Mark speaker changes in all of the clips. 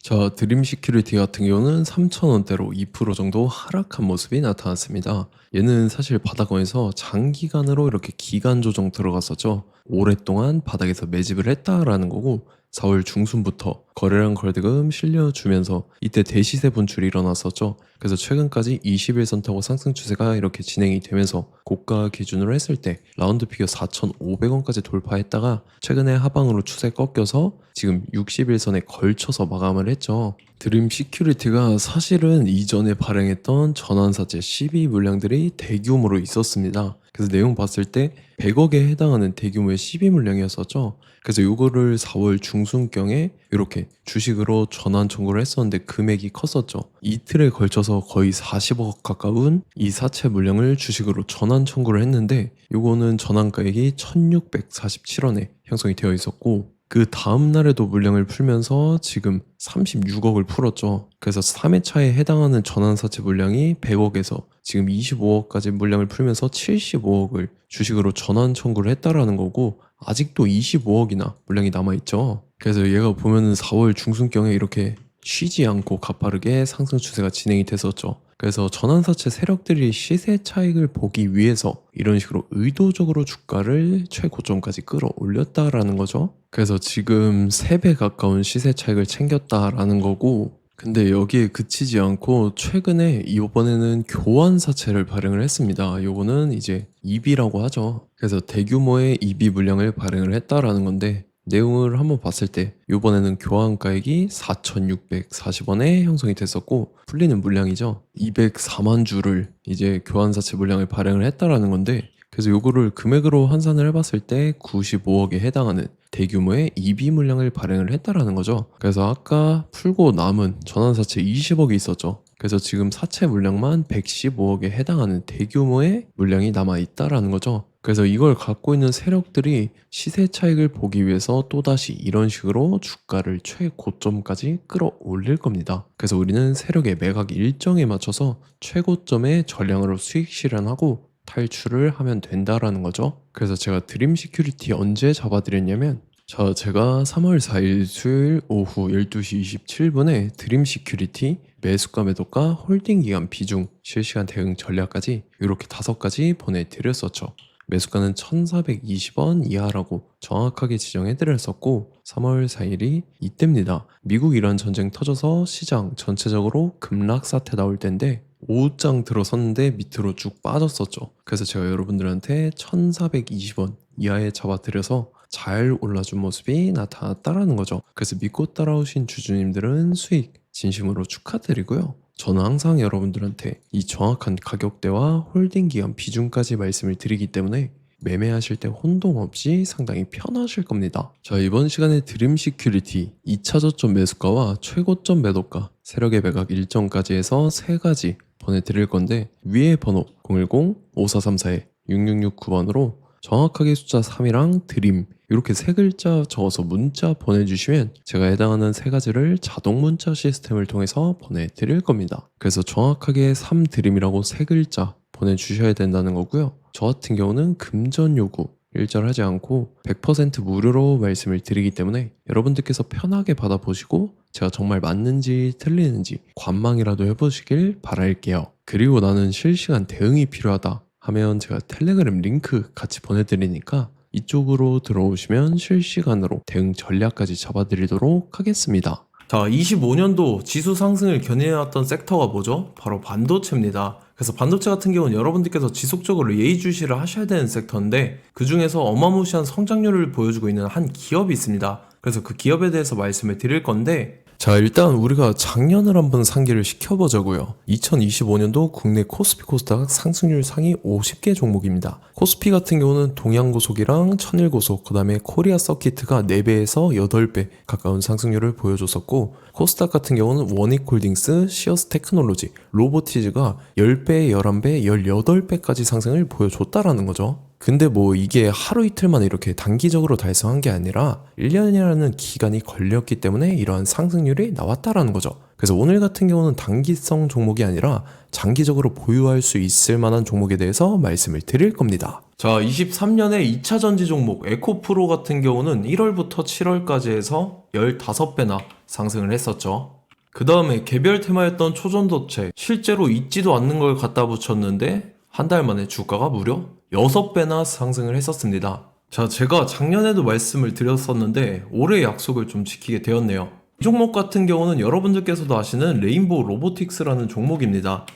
Speaker 1: 자, 드림 시큐리티 같은 경우는 3,000원대로 2% 정도 하락한 모습이 나타났습니다. 얘는 사실 바닥권에서 장기간으로 이렇게 기간 조정 들어갔었죠. 오랫동안 바닥에서 매집을 했다라는 거고 4월 중순부터 거래량 거래대금 실려주면서 이때 대시세 분출이 일어났었죠. 그래서 최근까지 21선 타고 상승 추세가 이렇게 진행이 되면서 고가 기준으로 했을 때 라운드 피겨 4,500원까지 돌파했다가 최근에 하방으로 추세 꺾여서 지금 61선에 걸쳐서 마감을 했죠. 드림 시큐리티가 사실은 이전에 발행했던 전환사채 12 물량들이 대규모로 있었습니다. 그래서 내용 봤을 때 100억에 해당하는 대규모의 12 물량이었었죠. 그래서 요거를 4월 중순경에 이렇게 주식으로 전환 청구를 했었는데 금액이 컸었죠. 이틀에 걸쳐서 거의 40억 가까운 이 사채 물량을 주식으로 전환 청구를 했는데 요거는 전환가액이 1647원에 형성이 되어 있었고 그 다음 날에도 물량을 풀면서 지금 36억을 풀었죠. 그래서 3회차에 해당하는 전환사채 물량이 100억에서 지금 25억까지 물량을 풀면서 75억을 주식으로 전환 청구를 했다라는 거고 아직도 25억이나 물량이 남아있죠. 그래서 얘가 보면은 4월 중순경에 이렇게 쉬지 않고 가파르게 상승 추세가 진행이 됐었죠. 그래서 전환사채 세력들이 시세 차익을 보기 위해서 이런 식으로 의도적으로 주가를 최고점까지 끌어올렸다라는 거죠. 그래서 지금 3배 가까운 시세 차익을 챙겼다라는 거고 근데 여기에 그치지 않고 최근에 이번에는 교환사채를 발행을 했습니다. 요거는 이제 EB라고 하죠. 그래서 대규모의 EB 물량을 발행을 했다라는 건데 내용을 한번 봤을 때 이번에는 교환가액이 4,640원에 형성이 됐었고 풀리는 물량이죠. 204만 주를 이제 교환사채 물량을 발행을 했다라는 건데 그래서 요거를 금액으로 환산을 해봤을 때 95억에 해당하는 대규모의 EB 물량을 발행을 했다라는 거죠. 그래서 아까 풀고 남은 전환사채 20억이 있었죠. 그래서 지금 사채 물량만 115억에 해당하는 대규모의 물량이 남아있다라는 거죠. 그래서 이걸 갖고 있는 세력들이 시세 차익을 보기 위해서 또다시 이런 식으로 주가를 최고점까지 끌어올릴 겁니다. 그래서 우리는 세력의 매각 일정에 맞춰서 최고점의 전량으로 수익 실현하고 탈출을 하면 된다라는 거죠. 그래서 제가 드림 시큐리티 언제 잡아드렸냐면 제가 3월 4일 수요일 오후 12시 27분에 드림 시큐리티 매수가 매도가 홀딩 기간 비중 실시간 대응 전략까지 이렇게 5가지 보내드렸었죠. 매수가는 1420원 이하라고 정확하게 지정해드렸었고 3월 4일이 이때입니다. 미국 이란 전쟁 터져서 시장 전체적으로 급락 사태 나올 때인데 5장 들어섰는데 밑으로 쭉 빠졌었죠. 그래서 제가 여러분들한테 1420원 이하에 잡아드려서 잘 올라준 모습이 나타났다라는 거죠. 그래서 믿고 따라오신 주주님들은 수익 진심으로 축하드리고요. 저는 항상 여러분들한테 이 정확한 가격대와 홀딩 기간 비중까지 말씀을 드리기 때문에 매매하실 때 혼동 없이 상당히 편하실 겁니다. 자, 이번 시간에 드림 시큐리티 2차 저점 매수가와 최고점 매도가 세력의 매각 일정까지 해서 3가지 보내드릴 건데 위에 번호 010-5434-6669번으로 정확하게 숫자 3이랑 드림 이렇게 3글자 적어서 문자 보내주시면 제가 해당하는 3가지를 자동 문자 시스템을 통해서 보내드릴 겁니다. 그래서 정확하게 3드림이라고 3글자 보내주셔야 된다는 거고요. 저 같은 경우는 금전 요구 일절하지 않고 100% 무료로 말씀을 드리기 때문에 여러분들께서 편하게 받아보시고 제가 정말 맞는지 틀리는지 관망이라도 해보시길 바랄게요. 그리고 나는 실시간 대응이 필요하다 하면 제가 텔레그램 링크 같이 보내드리니까 이쪽으로 들어오시면 실시간으로 대응 전략까지 잡아드리도록 하겠습니다. 자, 25년도 지수 상승을 견인해왔던 섹터가 뭐죠? 바로 반도체입니다. 그래서 반도체 같은 경우는 여러분들께서 지속적으로 예의주시를 하셔야 되는 섹터인데 그 중에서 어마무시한 성장률을 보여주고 있는 한 기업이 있습니다. 그래서 그 기업에 대해서 말씀을 드릴 건데 자, 일단 우리가 작년을 한번 상기를 시켜보자고요. 2025년도 국내 코스피 코스닥 상승률 상위 50개 종목입니다. 코스피 같은 경우는 동양고속이랑 천일고속, 그 다음에 코리아 서키트가 4배에서 8배 가까운 상승률을 보여줬었고 코스닥 같은 경우는 원익홀딩스, 시어스 테크놀로지, 로보티즈가 10배, 11배, 18배까지 상승을 보여줬다라는 거죠. 근데 뭐 이게 하루 이틀만 이렇게 단기적으로 달성한 게 아니라 1년이라는 기간이 걸렸기 때문에 이러한 상승률이 나왔다라는 거죠. 그래서 오늘 같은 경우는 단기성 종목이 아니라 장기적으로 보유할 수 있을 만한 종목에 대해서 말씀을 드릴 겁니다. 자, 23년에 2차 전지 종목 에코프로 같은 경우는 1월부터 7월까지 해서 15배나 상승을 했었죠. 그 다음에 개별 테마였던 초전도체, 실제로 있지도 않는 걸 갖다 붙였는데 한 달 만에 주가가 무려 6배나 상승을 했었습니다. 자, 제가 작년에도 말씀을 드렸었는데 올해 약속을 좀 지키게 되었네요. 이 종목 같은 경우는 여러분들께서도 아시는 레인보우 로보틱스라는 종목입니다.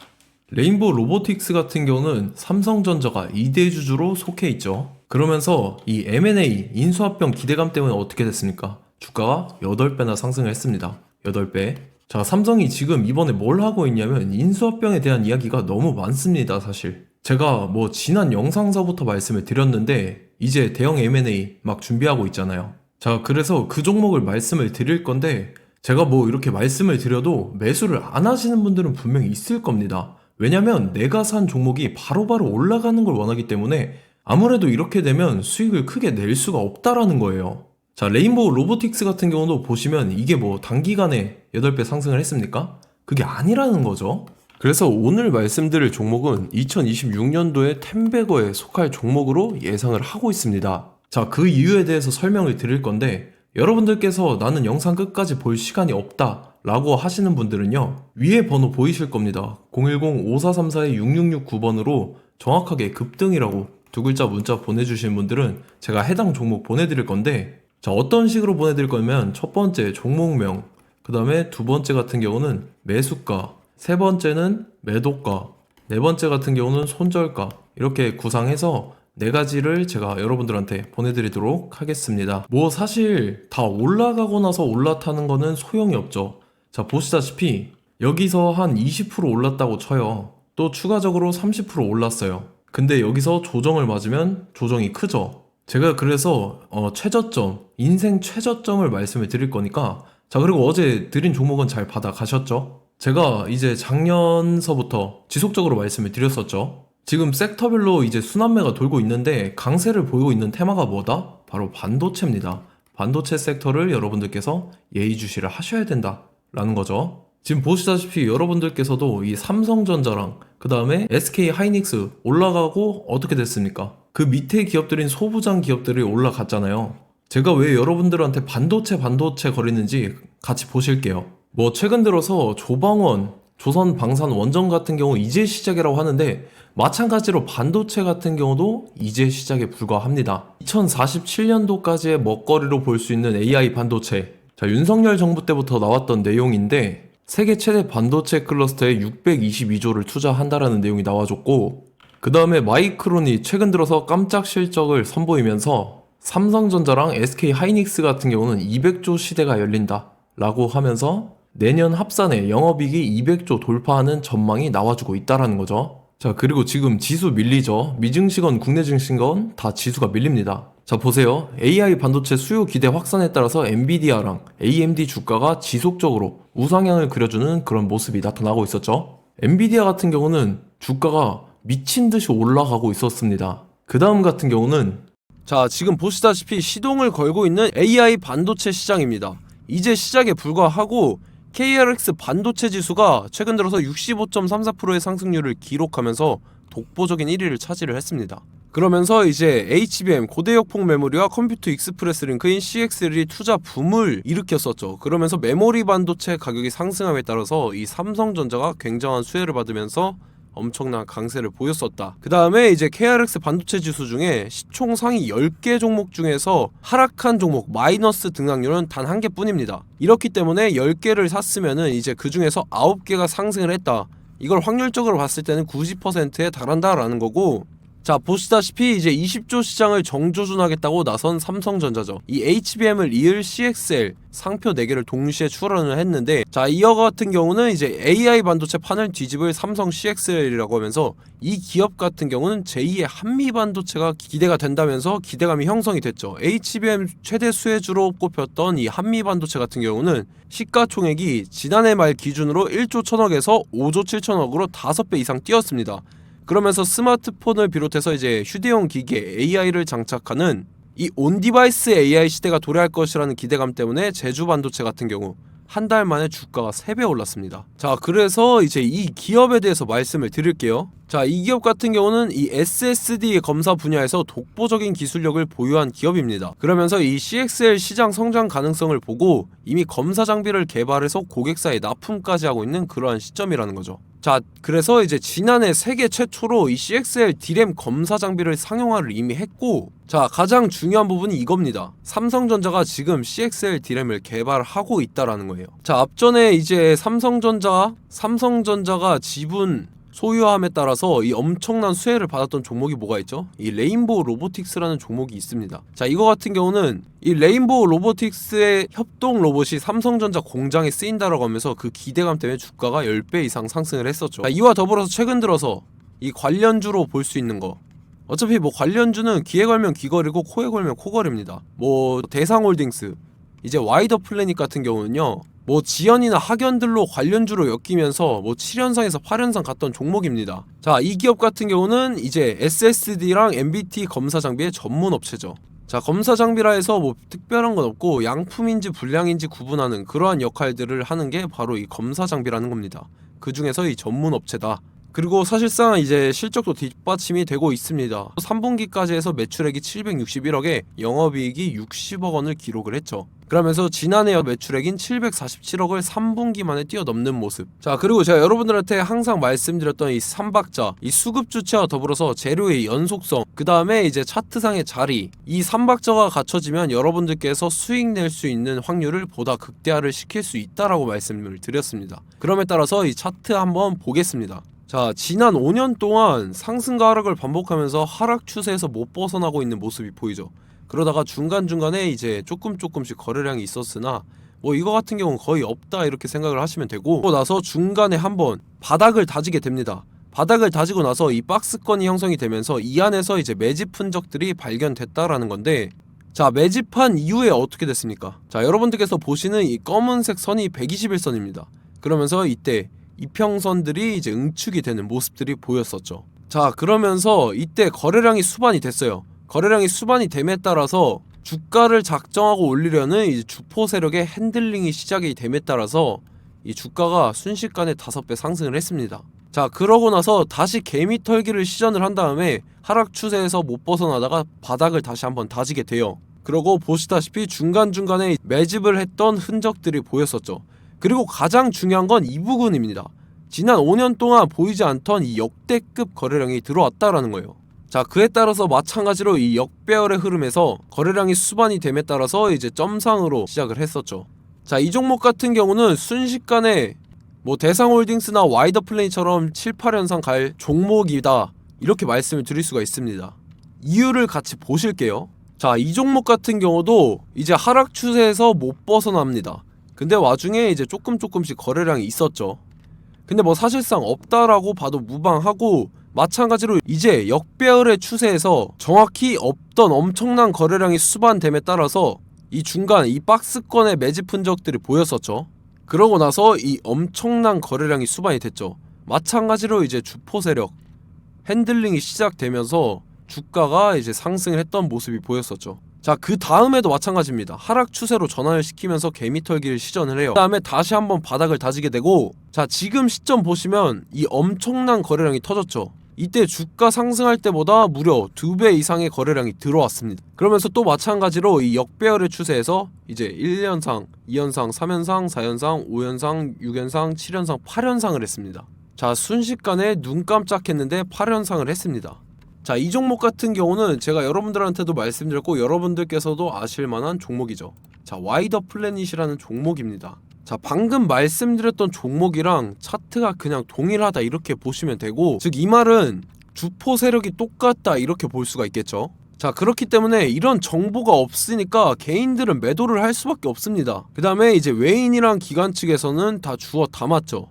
Speaker 1: 레인보우 로보틱스 같은 경우는 삼성전자가 2대 주주로 속해 있죠. 그러면서 이 M&A 인수합병 기대감 때문에 어떻게 됐습니까? 주가가 8배나 상승을 했습니다. 8배. 자, 삼성이 지금 이번에 뭘 하고 있냐면 인수합병에 대한 이야기가 너무 많습니다, 사실. 제가 뭐 지난 영상서부터 말씀을 드렸는데 이제 대형 M&A 막 준비하고 있잖아요. 자, 그래서 그 종목을 말씀을 드릴 건데 제가 뭐 이렇게 말씀을 드려도 매수를 안 하시는 분들은 분명히 있을 겁니다. 왜냐면 내가 산 종목이 바로바로 올라가는 걸 원하기 때문에 아무래도 이렇게 되면 수익을 크게 낼 수가 없다라는 거예요. 자, 레인보우 로보틱스 같은 경우도 보시면 이게 뭐 단기간에 8배 상승을 했습니까? 그게 아니라는 거죠. 그래서 오늘 말씀드릴 종목은 2026년도에 템베거에 속할 종목으로 예상을 하고 있습니다. 자, 그 이유에 대해서 설명을 드릴 건데 여러분들께서 나는 영상 끝까지 볼 시간이 없다 라고 하시는 분들은요, 위에 번호 보이실 겁니다. 010-5434-6669번으로 정확하게 급등이라고 두 글자 문자 보내주신 분들은 제가 해당 종목 보내드릴 건데, 자, 어떤 식으로 보내드릴 거냐면 첫 번째 종목명, 그 다음에 두 번째 같은 경우는 매수가, 세 번째는 매도가, 네 번째 같은 경우는 손절가, 이렇게 구상해서 네 가지를 제가 여러분들한테 보내드리도록 하겠습니다. 뭐 사실 다 올라가고 나서 올라타는 거는 소용이 없죠. 자, 보시다시피 여기서 한 20% 올랐다고 쳐요. 또 추가적으로 30% 올랐어요. 근데 여기서 조정을 맞으면 조정이 크죠. 제가 그래서 최저점, 인생 최저점을 말씀을 드릴 거니까, 자, 그리고 어제 드린 종목은 잘 받아가셨죠? 제가 이제 작년서부터 지속적으로 말씀을 드렸었죠. 지금 섹터별로 이제 순환매가 돌고 있는데 강세를 보이고 있는 테마가 뭐다? 바로 반도체입니다. 반도체 섹터를 여러분들께서 예의주시를 하셔야 된다 라는 거죠. 지금 보시다시피 여러분들께서도 이 삼성전자랑 그 다음에 SK 하이닉스 올라가고 어떻게 됐습니까? 그 밑에 기업들인 소부장 기업들이 올라갔잖아요. 제가 왜 여러분들한테 반도체 거리는지 같이 보실게요. 뭐 최근 들어서 조방원, 조선방산원전 같은 경우 이제 시작이라고 하는데 마찬가지로 반도체 같은 경우도 이제 시작에 불과합니다. 2047년도까지의 먹거리로 볼 수 있는 AI 반도체. 자, 윤석열 정부 때부터 나왔던 내용인데 세계 최대 반도체 클러스터에 622조를 투자한다라는 내용이 나와줬고, 그 다음에 마이크론이 최근 들어서 깜짝 실적을 선보이면서 삼성전자랑 SK 하이닉스 같은 경우는 200조 시대가 열린다 라고 하면서 내년 합산에 영업이익이 200조 돌파하는 전망이 나와주고 있다라는 거죠. 자, 그리고 지금 지수 밀리죠. 미증시건 국내 증시건 다 지수가 밀립니다. 자, 보세요. AI 반도체 수요 기대 확산에 따라서 엔비디아랑 AMD 주가가 지속적으로 우상향을 그려주는 그런 모습이 나타나고 있었죠. 엔비디아 같은 경우는 주가가 미친 듯이 올라가고 있었습니다. 그 다음 같은 경우는, 자, 지금 보시다시피 시동을 걸고 있는 AI 반도체 시장입니다. 이제 시작에 불과하고 KRX 반도체 지수가 최근 들어서 65.34%의 상승률을 기록하면서 독보적인 1위를 차지를 했습니다. 그러면서 이제 HBM 고대역폭 메모리와 컴퓨터 익스프레스 링크인 CXL이 투자 붐을 일으켰었죠. 그러면서 메모리 반도체 가격이 상승함에 따라서 이 삼성전자가 굉장한 수혜를 받으면서 엄청난 강세를 보였었다. 그 다음에 이제 KRX 반도체 지수 중에 시총 상위 10개 종목 중에서 하락한 종목 마이너스 등락률은 단 1개 뿐입니다. 이렇기 때문에 10개를 샀으면은 이제 그 중에서 9개가 상승을 했다. 이걸 확률적으로 봤을 때는 90%에 달한다라는 거고, 자, 보시다시피 이제 20조 시장을 정조준하겠다고 나선 삼성전자죠. 이 HBM을 이을 CXL 상표 4개를 동시에 출원을 했는데, 자, 이어 같은 경우는 이제 AI 반도체 판을 뒤집을 삼성 CXL이라고 하면서 이 기업 같은 경우는 제2의 한미 반도체가 기대가 된다면서 기대감이 형성이 됐죠. HBM 최대 수혜주로 꼽혔던 이 한미 반도체 같은 경우는 시가총액이 지난해 말 기준으로 1조 1000억에서 5조 7천억으로 5배 이상 뛰었습니다. 그러면서 스마트폰을 비롯해서 이제 휴대용 기기에 AI를 장착하는 이 온디바이스 AI 시대가 도래할 것이라는 기대감 때문에 제주 반도체 같은 경우,
Speaker 2: 한 달 만에 주가가 3배 올랐습니다. 자, 그래서 이제 이 기업에 대해서 말씀을 드릴게요. 자, 이 기업 같은 경우는 이 SSD 검사 분야에서 독보적인 기술력을 보유한 기업입니다. 그러면서 이 CXL 시장 성장 가능성을 보고 이미 검사 장비를 개발해서 고객사에 납품까지 하고 있는 그러한 시점이라는 거죠. 자, 그래서 이제 지난해 세계 최초로 이 CXL D램 검사 장비를 상용화를 이미 했고, 자, 가장 중요한 부분이 이겁니다. 삼성전자가 지금 CXL D램을 개발하고 있다라는 거예요. 자, 앞전에 이제 삼성전자가 지분 소유함에 따라서 이 엄청난 수혜를 받았던 종목이 뭐가 있죠? 이 레인보우 로보틱스라는 종목이 있습니다. 자, 이거 같은 경우는 이 레인보우 로보틱스의 협동 로봇이 삼성전자 공장에 쓰인다라고 하면서 그 기대감 때문에 주가가 10배 이상 상승을 했었죠. 자, 이와 더불어서 최근 들어서 이 관련주로 볼 수 있는 거, 어차피 뭐 관련주는 귀에 걸면 귀걸이고 코에 걸면 코걸입니다. 뭐 대상홀딩스, 이제 와이더 플래닛 같은 경우는요, 뭐 지연이나 학연들로 관련주로 엮이면서 뭐 7연상에서 8연상 갔던 종목입니다. 자, 이 기업 같은 경우는 이제 SSD랑 MBT 검사 장비의 전문 업체죠. 자, 검사 장비라 해서 뭐 특별한 건 없고 양품인지 불량인지 구분하는 그러한 역할들을 하는 게 바로 이 검사 장비라는 겁니다. 그 중에서 이 전문 업체다. 그리고 사실상 이제 실적도 뒷받침이 되고 있습니다. 3분기까지 해서 매출액이 761억에 영업이익이 60억 원을 기록을 했죠. 그러면서 지난해 매출액인 747억을 3분기 만에 뛰어넘는 모습. 자, 그리고 제가 여러분들한테 항상 말씀드렸던 이 3박자, 이 수급 주체와 더불어서 재료의 연속성, 그 다음에 이제 차트상의 자리, 이 3박자가 갖춰지면 여러분들께서 수익 낼 수 있는 확률을 보다 극대화를 시킬 수 있다라고 말씀을 드렸습니다. 그럼에 따라서 이 차트 한번 보겠습니다. 자, 지난 5년 동안 상승과 하락을 반복하면서 하락 추세에서 못 벗어나고 있는 모습이 보이죠. 그러다가 중간중간에 이제 조금씩 거래량이 있었으나 뭐 이거 같은 경우는 거의 없다 이렇게 생각을 하시면 되고, 그러고 나서 중간에 한번 바닥을 다지게 됩니다. 바닥을 다지고 나서 이 박스권이 형성이 되면서 이 안에서 이제 매집 흔적들이 발견됐다라는 건데, 자, 매집한 이후에 어떻게 됐습니까? 자, 여러분들께서 보시는 이 검은색 선이 121선입니다. 그러면서 이때 이평선들이 이제 응축이 되는 모습들이 보였었죠. 자, 그러면서 이때 거래량이 수반이 됐어요. 거래량이 수반이 됨에 따라서 주가를 작정하고 올리려는 이제 주포 세력의 핸들링이 시작이 됨에 따라서 이 주가가 순식간에 5배 상승을 했습니다. 자, 그러고 나서 다시 개미 털기를 시전을 한 다음에 하락 추세에서 못 벗어나다가 바닥을 다시 한번 다지게 돼요. 그러고 보시다시피 중간중간에 매집을 했던 흔적들이 보였었죠. 그리고 가장 중요한 건 이 부분입니다. 지난 5년 동안 보이지 않던 이 역대급 거래량이 들어왔다라는 거예요. 자, 그에 따라서 마찬가지로 이 역배열의 흐름에서 거래량이 수반이 됨에 따라서 이제 점상으로 시작을 했었죠. 자, 이 종목 같은 경우는 순식간에 뭐 대상홀딩스나 와이더 플레이처럼 7, 8연상 갈 종목이다 이렇게 말씀을 드릴 수가 있습니다. 이유를 같이 보실게요. 자, 이 종목 같은 경우도 이제 하락 추세에서 못 벗어납니다. 근데 와중에 이제 조금씩 거래량이 있었죠. 근데 뭐 사실상 없다라고 봐도 무방하고, 마찬가지로 이제 역배열의 추세에서 정확히 없던 엄청난 거래량이 수반됨에 따라서 이 중간 이 박스권의 매집 흔적들이 보였었죠. 그러고 나서 이 엄청난 거래량이 수반이 됐죠. 마찬가지로 이제 주포 세력 핸들링이 시작되면서 주가가 이제 상승을 했던 모습이 보였었죠. 자, 그 다음에도 마찬가지입니다. 하락 추세로 전환을 시키면서 개미털기를 시전을 해요. 그 다음에 다시 한번 바닥을 다지게 되고, 자, 지금 시점 보시면 이 엄청난 거래량이 터졌죠. 이때 주가 상승할 때보다 무려 2배 이상의 거래량이 들어왔습니다. 그러면서 또 마찬가지로 이 역배열의 추세에서 이제 1연상, 2연상, 3연상, 4연상, 5연상, 6연상, 7연상, 8연상을 했습니다. 자, 순식간에 눈 깜짝했는데 8연상을 했습니다. 자, 이 종목 같은 경우는 제가 여러분들한테도 말씀드렸고 여러분들께서도 아실만한 종목이죠. 자, 와이더 플래닛이라는 종목입니다. 자, 방금 말씀드렸던 종목이랑 차트가 그냥 동일하다 이렇게 보시면 되고, 즉 이 말은 주포 세력이 똑같다 이렇게 볼 수가 있겠죠. 자, 그렇기 때문에 이런 정보가 없으니까 개인들은 매도를 할 수밖에 없습니다. 그 다음에 이제 외인이랑 기관 측에서는 다 주워 담았죠.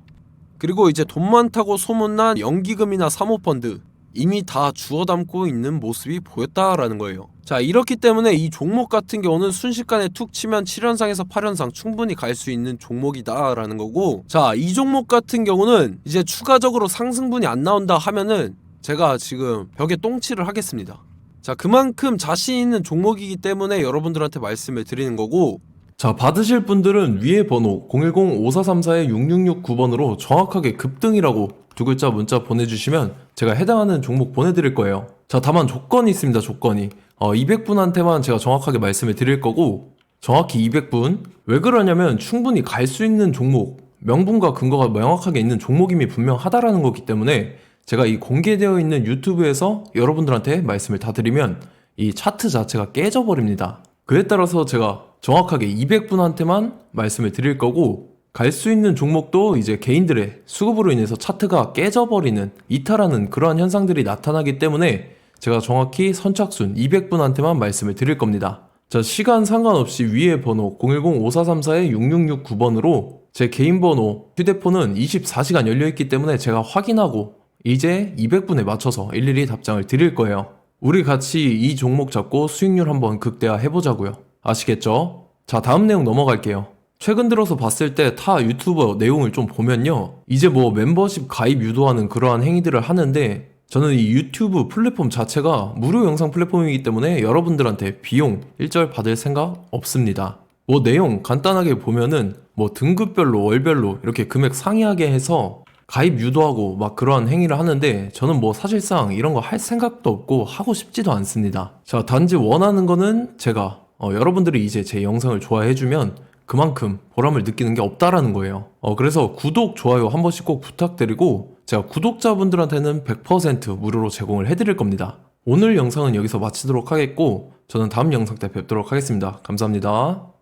Speaker 2: 그리고 이제 돈 많다고 소문난 연기금이나 사모펀드 이미 다 주워 담고 있는 모습이 보였다라는 거예요. 자, 이렇기 때문에 이 종목 같은 경우는 순식간에 툭 치면 7연상에서 8연상 충분히 갈 수 있는 종목이다 라는 거고, 자, 이 종목 같은 경우는 이제 추가적으로 상승분이 안 나온다 하면은 제가 지금 벽에 똥칠을 하겠습니다. 자, 그만큼 자신 있는 종목이기 때문에 여러분들한테 말씀을 드리는 거고,
Speaker 1: 자, 받으실 분들은 위에 번호 010-5434-6669번으로 정확하게 급등이라고 두 글자 문자 보내주시면 제가 해당하는 종목 보내드릴 거예요. 자, 다만 조건이 있습니다. 조건이 200분한테만 제가 정확하게 말씀을 드릴 거고, 정확히 200분. 왜 그러냐면 충분히 갈 수 있는 종목, 명분과 근거가 명확하게 있는 종목임이 분명하다라는 거기 때문에 제가 이 공개되어 있는 유튜브에서 여러분들한테 말씀을 다 드리면 이 차트 자체가 깨져버립니다. 그에 따라서 제가 정확하게 200분한테만 말씀을 드릴 거고, 갈 수 있는 종목도 이제 개인들의 수급으로 인해서 차트가 깨져버리는, 이탈하는 그러한 현상들이 나타나기 때문에 제가 정확히 선착순 200분한테만 말씀을 드릴 겁니다. 자, 시간 상관없이 위에 번호 010-5434-6669번으로 제 개인 번호, 휴대폰은 24시간 열려있기 때문에 제가 확인하고 이제 200분에 맞춰서 일일이 답장을 드릴 거예요. 우리 같이 이 종목 잡고 수익률 한번 극대화 해보자고요. 아시겠죠? 자, 다음 내용 넘어갈게요. 최근 들어서 봤을 때 타 유튜버 내용을 좀 보면요, 이제 뭐 멤버십 가입 유도하는 그러한 행위들을 하는데, 저는 이 유튜브 플랫폼 자체가 무료 영상 플랫폼이기 때문에 여러분들한테 비용 일절 받을 생각 없습니다. 뭐 내용 간단하게 보면은 뭐 등급별로 월별로 이렇게 금액 상이하게 해서 가입 유도하고 막 그러한 행위를 하는데, 저는 뭐 사실상 이런 거 할 생각도 없고 하고 싶지도 않습니다. 자, 단지 원하는 거는 제가 여러분들이 이제 제 영상을 좋아해주면 그만큼 보람을 느끼는 게 없다라는 거예요. 그래서 구독, 좋아요 한 번씩 꼭 부탁드리고, 제가 구독자분들한테는 100% 무료로 제공을 해드릴 겁니다. 오늘 영상은 여기서 마치도록 하겠고, 저는 다음 영상 때 뵙도록 하겠습니다. 감사합니다.